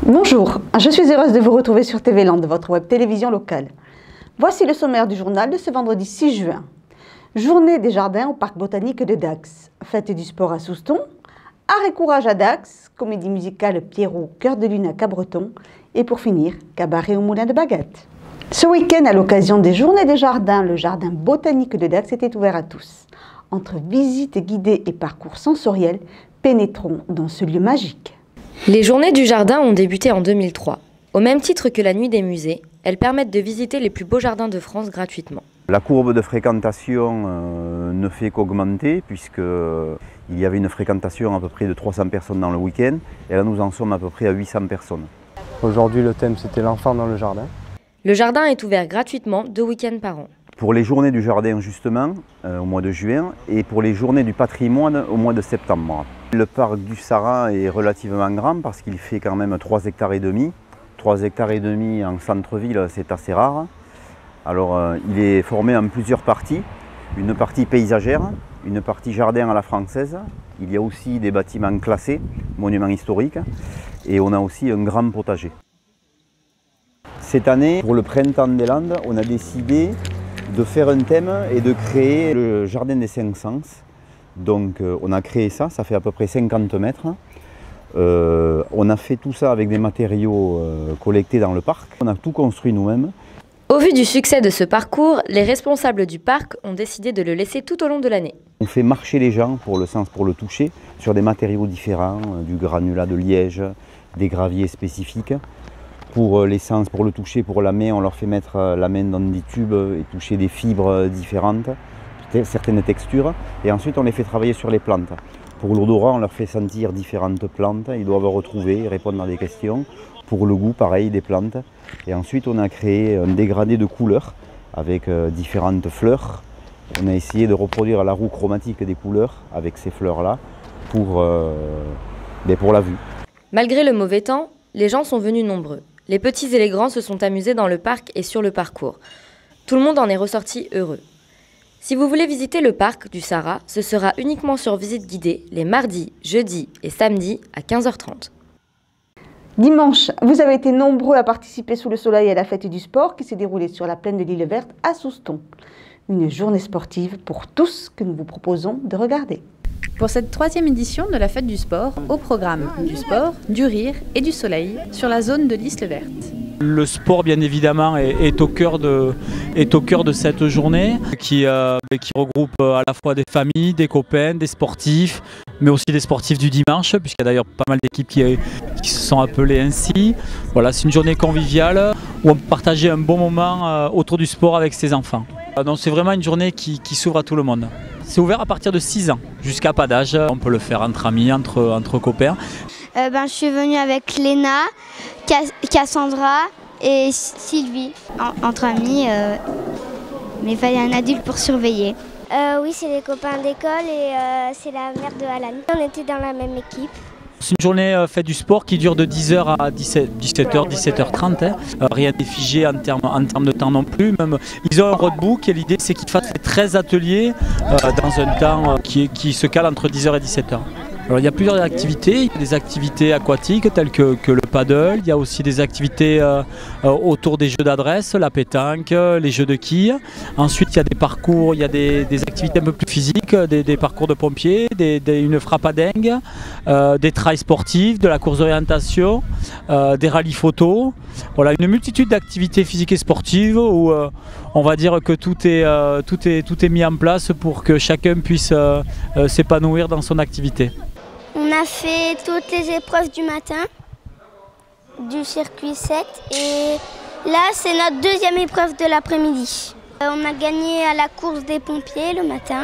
Bonjour, je suis heureuse de vous retrouver sur TV Land, votre web télévision locale. Voici le sommaire du journal de ce vendredi 6 juin. Journée des jardins au parc botanique de Dax, fête du sport à Souston, art et courage à Dax, comédie musicale Pierrot, Cœur de Lune à Cabreton et pour finir, cabaret au Moulin de Baguette. Ce week-end, à l'occasion des journées des jardins, le jardin botanique de Dax était ouvert à tous. Entre visites guidées et parcours sensoriels, pénétrons dans ce lieu magique. Les journées du jardin ont débuté en 2003. Au même titre que la nuit des musées, elles permettent de visiter les plus beaux jardins de France gratuitement. La courbe de fréquentation ne fait qu'augmenter puisqu'il y avait une fréquentation à peu près de 300 personnes dans le week-end et là nous en sommes à peu près à 800 personnes. Aujourd'hui le thème c'était l'enfant dans le jardin. Le jardin est ouvert gratuitement 2 week-ends par an. Pour les journées du jardin justement, au mois de juin, et pour les journées du patrimoine au mois de septembre. Le parc du Sara est relativement grand parce qu'il fait quand même 3,5 hectares. 3,5 hectares en centre-ville, c'est assez rare. Alors il est formé en plusieurs parties. Une partie paysagère, une partie jardin à la française. Il y a aussi des bâtiments classés, monuments historiques. Et on a aussi un grand potager. Cette année, pour le printemps des Landes, on a décidé de faire un thème et de créer le jardin des 5 sens. Donc on a créé ça fait à peu près 50 mètres. On a fait tout ça avec des matériaux collectés dans le parc. On a tout construit nous-mêmes. Au vu du succès de ce parcours, les responsables du parc ont décidé de le laisser tout au long de l'année. On fait marcher les gens pour le toucher sur des matériaux différents, du granulat de liège, des graviers spécifiques. Pour l'essence, pour le toucher, pour la main, on leur fait mettre la main dans des tubes et toucher des fibres différentes, certaines textures. Et ensuite, on les fait travailler sur les plantes. Pour l'odorat, on leur fait sentir différentes plantes. Ils doivent retrouver, répondre à des questions. Pour le goût, pareil, des plantes. Et ensuite, on a créé un dégradé de couleurs avec différentes fleurs. On a essayé de reproduire la roue chromatique des couleurs avec ces fleurs-là pour la vue. Malgré le mauvais temps, les gens sont venus nombreux. Les petits et les grands se sont amusés dans le parc et sur le parcours. Tout le monde en est ressorti heureux. Si vous voulez visiter le parc du Sara, ce sera uniquement sur visite guidée les mardis, jeudis et samedis à 15h30. Dimanche, vous avez été nombreux à participer sous le soleil à la fête du sport qui s'est déroulée sur la plaine de l'Île Verte à Souston. Une journée sportive pour tous que nous vous proposons de regarder. Pour cette 3e édition de la fête du sport, au programme du sport, du rire et du soleil sur la zone de l'Île Verte. Le sport, bien évidemment, est au cœur de cette journée qui regroupe à la fois des familles, des copains, des sportifs, mais aussi des sportifs du dimanche, puisqu'il y a d'ailleurs pas mal d'équipes qui se sont appelées ainsi. Voilà, c'est une journée conviviale où on peut partager un bon moment autour du sport avec ses enfants. Donc c'est vraiment une journée qui s'ouvre à tout le monde. C'est ouvert à partir de 6 ans, jusqu'à pas d'âge. On peut le faire entre amis, entre copains. Je suis venue avec Léna, Cassandra et Sylvie. Entre amis, mais il fallait un adulte pour surveiller. Oui, c'est les copains d'école et c'est la mère de Alan. On était dans la même équipe. C'est une journée fête du sport qui dure de 10h à 17h, 17h30. Rien n'est figé en termes de temps non plus. Même, ils ont un roadbook et l'idée c'est qu'ils fassent 13 ateliers dans un temps qui se cale entre 10h et 17h. Alors, il y a plusieurs activités. Il y a des activités aquatiques telles que le paddle. Il y a aussi des activités autour des jeux d'adresse, la pétanque, les jeux de quilles. Ensuite, il y a des parcours, il y a des activités un peu plus physiques, des parcours de pompiers, une frappe à dingue, des trails sportifs, de la course d'orientation, des rallyes photos. Voilà, une multitude d'activités physiques et sportives où on va dire que tout est mis en place pour que chacun puisse s'épanouir dans son activité. On a fait toutes les épreuves du matin, du circuit 7 et là c'est notre 2e épreuve de l'après-midi. On a gagné à la course des pompiers le matin.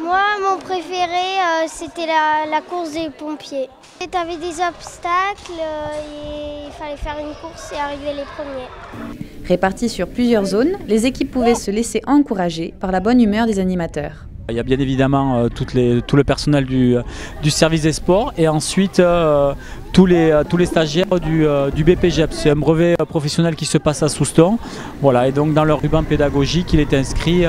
Moi, mon préféré, c'était la course des pompiers. Tu avais des obstacles et il fallait faire une course et arriver les premiers. Répartis sur plusieurs zones, les équipes pouvaient se laisser encourager par la bonne humeur des animateurs. Il y a bien évidemment tout le personnel du service des sports et ensuite tous les stagiaires du BPGEP. C'est un brevet professionnel qui se passe à Souston. Voilà, et donc dans leur ruban pédagogique, il est inscrit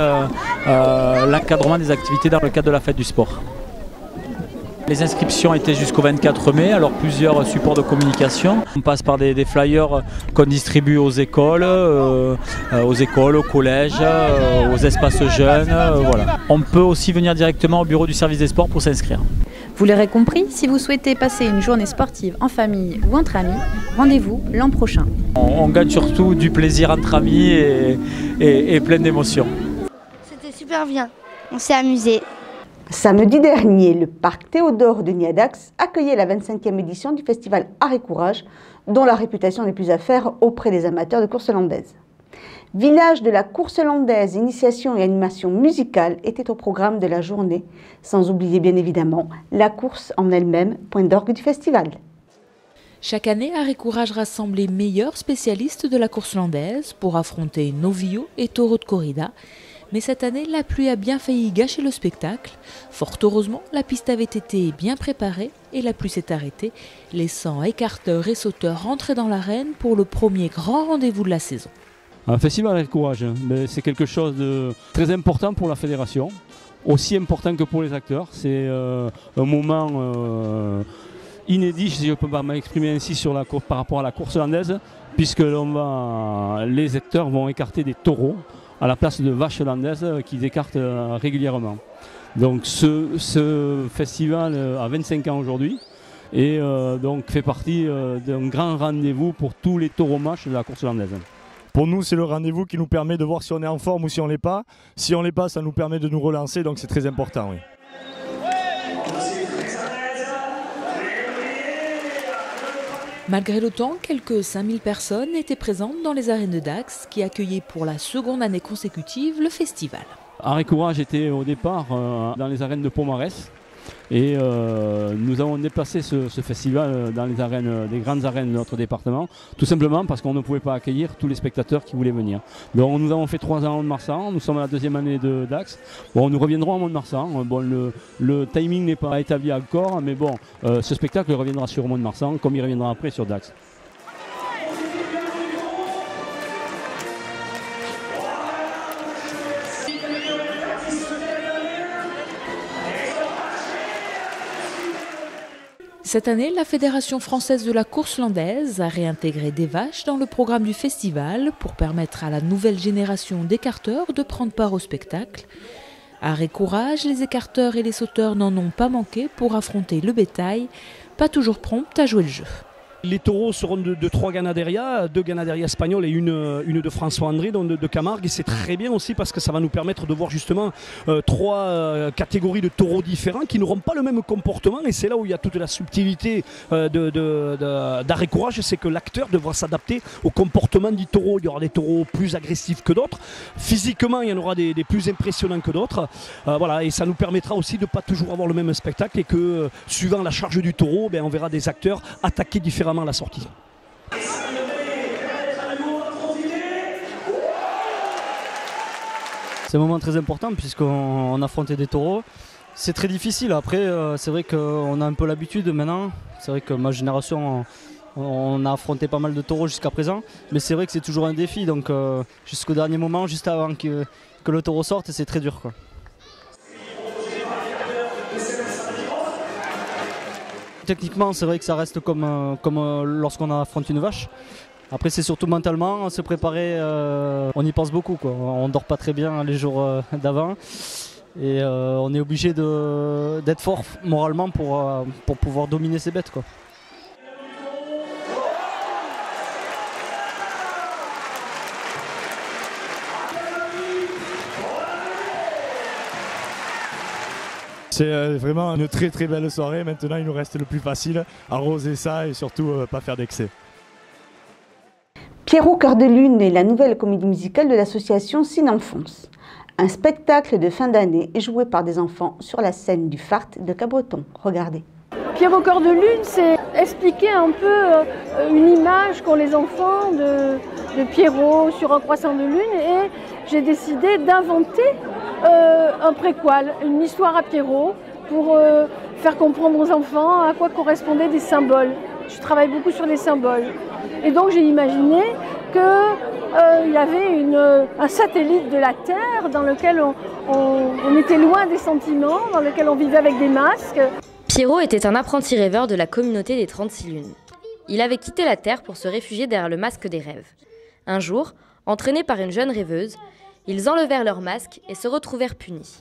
l'encadrement des activités dans le cadre de la fête du sport. Les inscriptions étaient jusqu'au 24 mai, alors plusieurs supports de communication. On passe par des flyers qu'on distribue aux écoles, aux collèges, aux espaces jeunes. Voilà. On peut aussi venir directement au bureau du service des sports pour s'inscrire. Vous l'aurez compris, si vous souhaitez passer une journée sportive en famille ou entre amis, rendez-vous l'an prochain. On gagne surtout du plaisir entre amis et plein d'émotions. C'était super bien, on s'est amusé. Samedi dernier, le parc Théodore de Niadax accueillait la 25e édition du festival Art et Courage, dont la réputation n'est plus à faire auprès des amateurs de course landaise. Village de la course landaise, initiation et animation musicale était au programme de la journée, sans oublier bien évidemment la course en elle-même, point d'orgue du festival. Chaque année, Art et Courage rassemble les meilleurs spécialistes de la course landaise pour affronter novillos et taureaux de corrida. Mais cette année, la pluie a bien failli gâcher le spectacle. Fort heureusement, la piste avait été bien préparée et la pluie s'est arrêtée, laissant écarteurs et sauteurs rentrer dans l'arène pour le premier grand rendez-vous de la saison. Un festival Art et Courage, c'est quelque chose de très important pour la fédération, aussi important que pour les acteurs. C'est un moment inédit, si je peux pas m'exprimer ainsi, par rapport à la course landaise, puisque les acteurs vont écarter des taureaux à la place de vaches landaises qu'ils écartent régulièrement. Donc ce festival a 25 ans aujourd'hui et donc fait partie d'un grand rendez-vous pour tous les taureaux mâches de la course landaise. Pour nous, c'est le rendez-vous qui nous permet de voir si on est en forme ou si on ne l'est pas. Si on ne l'est pas, ça nous permet de nous relancer, donc c'est très important. Oui. Malgré le temps, quelques 5000 personnes étaient présentes dans les arènes de Dax, qui accueillaient pour la seconde année consécutive le festival. Art et Courage était au départ dans les arènes de Pomarès. Et nous avons déplacé ce festival dans les grandes arènes de notre département, tout simplement parce qu'on ne pouvait pas accueillir tous les spectateurs qui voulaient venir. Donc nous avons fait 3 ans à Mont-de-Marsan, nous sommes à la 2e année de Dax. Bon, nous reviendrons à Mont-de-Marsan. Bon, le timing n'est pas établi encore, mais bon, ce spectacle reviendra sur Mont-de-Marsan comme il reviendra après sur Dax. Cette année, la Fédération française de la course landaise a réintégré des vaches dans le programme du festival pour permettre à la nouvelle génération d'écarteurs de prendre part au spectacle. Art et Courage, les écarteurs et les sauteurs n'en ont pas manqué pour affronter le bétail, pas toujours prompts à jouer le jeu. Les taureaux seront de 3 Ganaderia, 2 Ganaderia espagnols et une de François André, donc de Camargue. Et c'est très bien aussi parce que ça va nous permettre de voir justement 3 catégories de taureaux différents qui n'auront pas le même comportement. Et c'est là où il y a toute la subtilité d'Art et Courage, c'est que l'acteur devra s'adapter au comportement du taureau. Il y aura des taureaux plus agressifs que d'autres. Physiquement, il y en aura des plus impressionnants que d'autres. Voilà, et ça nous permettra aussi de ne pas toujours avoir le même spectacle et que suivant la charge du taureau, on verra des acteurs attaquer différemment la sortie. C'est un moment très important puisqu'on affrontait des taureaux. C'est très difficile. Après, c'est vrai qu'on a un peu l'habitude maintenant. C'est vrai que ma génération, on a affronté pas mal de taureaux jusqu'à présent. Mais c'est vrai que c'est toujours un défi. Donc jusqu'au dernier moment, juste avant que le taureau sorte, c'est très dur, quoi. Techniquement, c'est vrai que ça reste comme lorsqu'on affronte une vache. Après, c'est surtout mentalement, se préparer, on y pense beaucoup, quoi. On ne dort pas très bien les jours d'avant. Et on est obligé d'être fort moralement pour pouvoir dominer ces bêtes, quoi. C'est vraiment une très très belle soirée. Maintenant, il nous reste le plus facile, arroser ça et surtout pas faire d'excès. Pierrot Cœur de Lune est la nouvelle comédie musicale de l'association Cine-Enfonce. Un spectacle de fin d'année joué par des enfants sur la scène du Fart de Cabreton. Regardez. Pierrot Cœur de Lune, c'est expliquer un peu une image qu'ont les enfants de Pierrot sur un croissant de lune, et j'ai décidé d'inventer un préquel, une histoire à Pierrot, pour faire comprendre aux enfants à quoi correspondaient des symboles. Je travaille beaucoup sur les symboles. Et donc j'ai imaginé qu'il y avait un satellite de la Terre dans lequel on était loin des sentiments, dans lequel on vivait avec des masques. Pierrot était un apprenti rêveur de la communauté des 36 lunes. Il avait quitté la Terre pour se réfugier derrière le masque des rêves. Un jour, entraînés par une jeune rêveuse, ils enlevèrent leur masque et se retrouvèrent punis.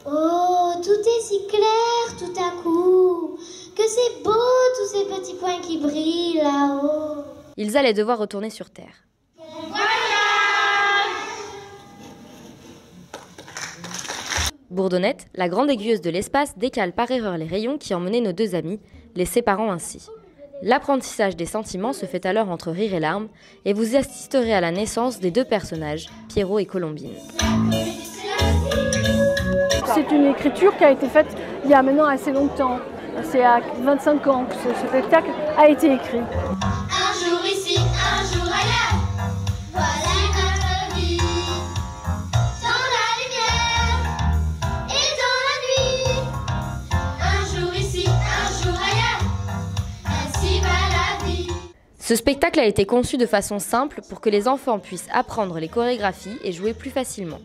Oh, tout est si clair tout à coup, que c'est beau tous ces petits points qui brillent là-haut. Ils allaient devoir retourner sur Terre. Bourdonnette, la grande aiguilleuse de l'espace, décale par erreur les rayons qui emmenaient nos deux amis, les séparant ainsi. L'apprentissage des sentiments se fait alors entre rire et larmes, et vous assisterez à la naissance des deux personnages, Pierrot et Colombine. C'est une écriture qui a été faite il y a maintenant assez longtemps. C'est à 25 ans que ce spectacle a été écrit. Un jour ici, un jour ailleurs, voilà notre vie. Dans la lumière et dans la nuit. Un jour ici, un jour ailleurs, ainsi va la vie. Ce spectacle a été conçu de façon simple pour que les enfants puissent apprendre les chorégraphies et jouer plus facilement.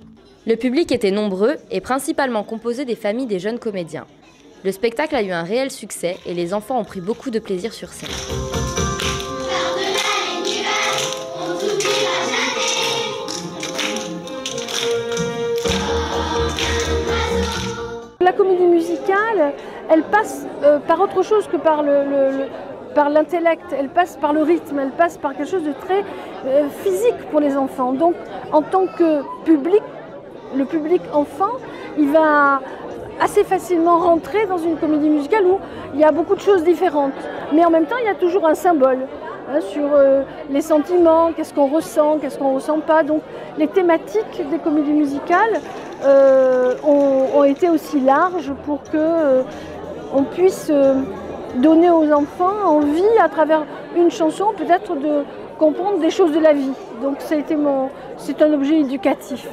Le public était nombreux et principalement composé des familles des jeunes comédiens. Le spectacle a eu un réel succès et les enfants ont pris beaucoup de plaisir sur scène. La comédie musicale, elle passe par autre chose que par par l'intellect, elle passe par le rythme, elle passe par quelque chose de très physique pour les enfants. Donc en tant que public, le public enfant, il va assez facilement rentrer dans une comédie musicale où il y a beaucoup de choses différentes. Mais en même temps, il y a toujours un symbole sur les sentiments, qu'est-ce qu'on ressent pas. Donc les thématiques des comédies musicales ont été aussi larges pour que on puisse donner aux enfants envie, à travers une chanson, peut-être de comprendre des choses de la vie. Donc c'est un objet éducatif.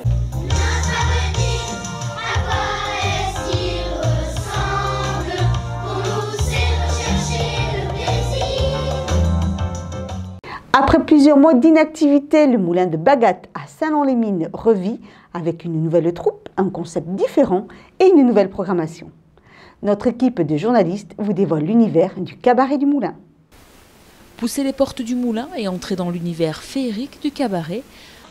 Après plusieurs mois d'inactivité, le moulin de Bagat à Saint-Lon-les-Mines revit avec une nouvelle troupe, un concept différent et une nouvelle programmation. Notre équipe de journalistes vous dévoile l'univers du cabaret du moulin. Pousser les portes du moulin et entrer dans l'univers féerique du cabaret.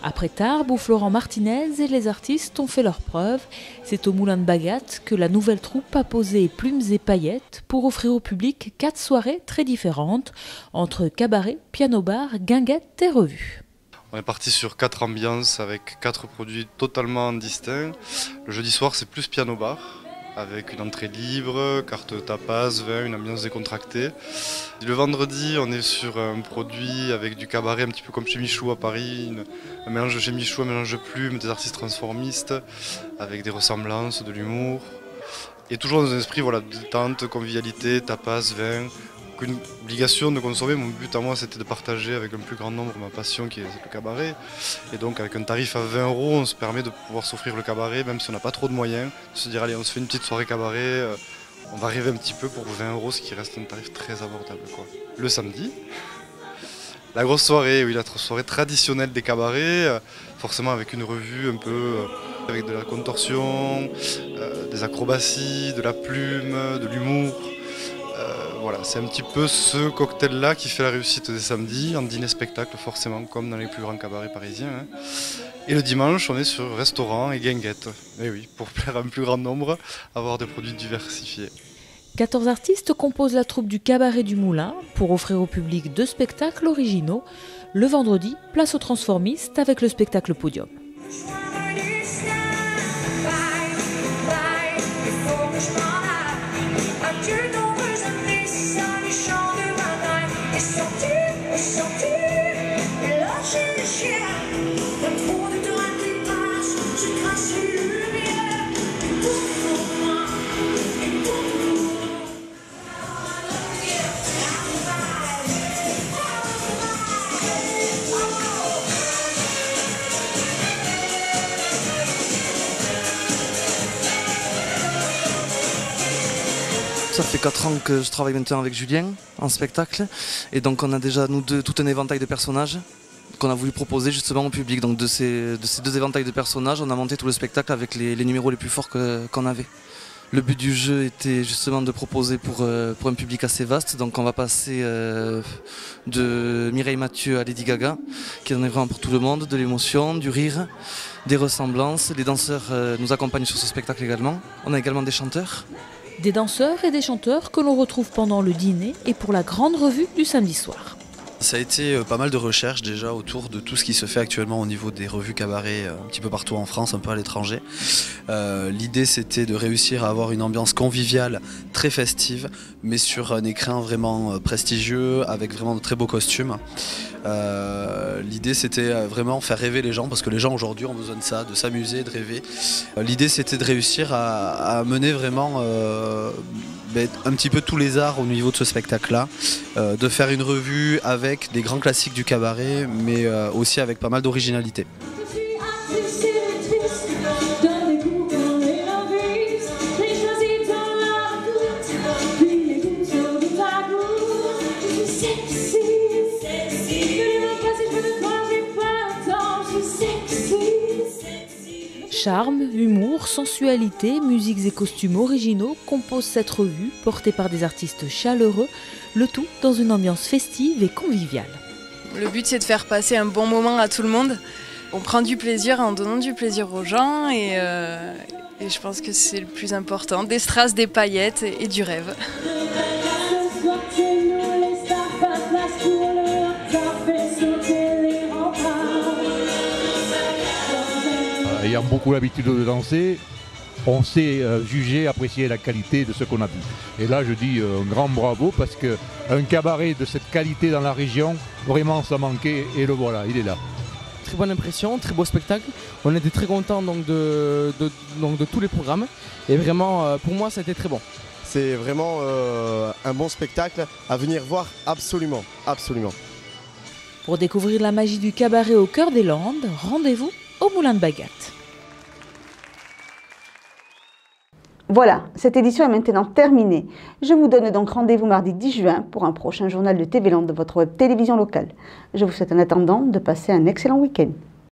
Après Tarbes, où Florent Martinez et les artistes ont fait leurs preuves, c'est au moulin de Bagat que la nouvelle troupe a posé plumes et paillettes pour offrir au public 4 soirées très différentes, entre cabaret, piano-bar, guinguette et revue. On est parti sur 4 ambiances avec 4 produits totalement distincts. Le jeudi soir, c'est plus piano-bar, avec une entrée libre, carte tapas, vin, une ambiance décontractée. Le vendredi, on est sur un produit avec du cabaret, un petit peu comme chez Michou à Paris, un mélange chez Michou, un mélange de plumes, des artistes transformistes, avec des ressemblances, de l'humour. Et toujours dans un esprit de détente, convivialité, tapas, vin. Une obligation de consommer, mon but à moi c'était de partager avec un plus grand nombre ma passion qui est le cabaret. Et donc avec un tarif à 20 €, on se permet de pouvoir s'offrir le cabaret, même si on n'a pas trop de moyens, de se dire allez on se fait une petite soirée cabaret, on va rêver un petit peu pour 20 €, ce qui reste un tarif très abordable, quoi. Le samedi, la grosse soirée, oui, la soirée traditionnelle des cabarets, forcément avec une revue un peu avec de la contorsion, des acrobaties, de la plume, de l'humour. Voilà, c'est un petit peu ce cocktail-là qui fait la réussite des samedis, en dîner-spectacle forcément, comme dans les plus grands cabarets parisiens. Et le dimanche, on est sur restaurant et guinguette. Et oui, pour plaire à un plus grand nombre, avoir des produits diversifiés. 14 artistes composent la troupe du cabaret du Moulin pour offrir au public 2 spectacles originaux. Le vendredi, place aux transformistes avec le spectacle Podium. Ça fait 4 ans que je travaille maintenant avec Julien en spectacle et donc on a déjà nous deux tout un éventail de personnages qu'on a voulu proposer justement au public. Donc de ces 2 éventails de personnages, on a monté tout le spectacle avec les numéros les plus forts qu'on avait. Le but du jeu était justement de proposer pour un public assez vaste. Donc on va passer de Mireille Mathieu à Lady Gaga, qui en est vraiment pour tout le monde, de l'émotion, du rire, des ressemblances. Les danseurs nous accompagnent sur ce spectacle également. On a également des chanteurs. Des danseurs et des chanteurs que l'on retrouve pendant le dîner et pour la grande revue du samedi soir. Ça a été pas mal de recherches déjà autour de tout ce qui se fait actuellement au niveau des revues cabaret un petit peu partout en France, un peu à l'étranger. L'idée c'était de réussir à avoir une ambiance conviviale, très festive, mais sur un écrin vraiment prestigieux, avec vraiment de très beaux costumes. L'idée c'était vraiment faire rêver les gens, parce que les gens aujourd'hui ont besoin de ça, de s'amuser, de rêver. L'idée c'était de réussir à mener vraiment un petit peu tous les arts au niveau de ce spectacle-là, de faire une revue avec des grands classiques du cabaret, mais aussi avec pas mal d'originalité. Charme, humour, sensualité, musiques et costumes originaux composent cette revue portée par des artistes chaleureux, le tout dans une ambiance festive et conviviale. Le but c'est de faire passer un bon moment à tout le monde. On prend du plaisir en donnant du plaisir aux gens et je pense que c'est le plus important. Des strass, des paillettes et du rêve. Ayant beaucoup l'habitude de danser, on sait juger, apprécier la qualité de ce qu'on a vu. Et là, je dis un grand bravo parce qu'un cabaret de cette qualité dans la région, vraiment ça manquait et le voilà, il est là. Très bonne impression, très beau spectacle. On était très contents donc, de tous les programmes et vraiment pour moi ça a été très bon. C'est vraiment un bon spectacle à venir voir absolument, absolument. Pour découvrir la magie du cabaret au cœur des Landes, rendez-vous au Moulin de Bagat. Voilà, cette édition est maintenant terminée. Je vous donne donc rendez-vous mardi 10 juin pour un prochain journal de TV Land de votre web télévision locale. Je vous souhaite en attendant de passer un excellent week-end.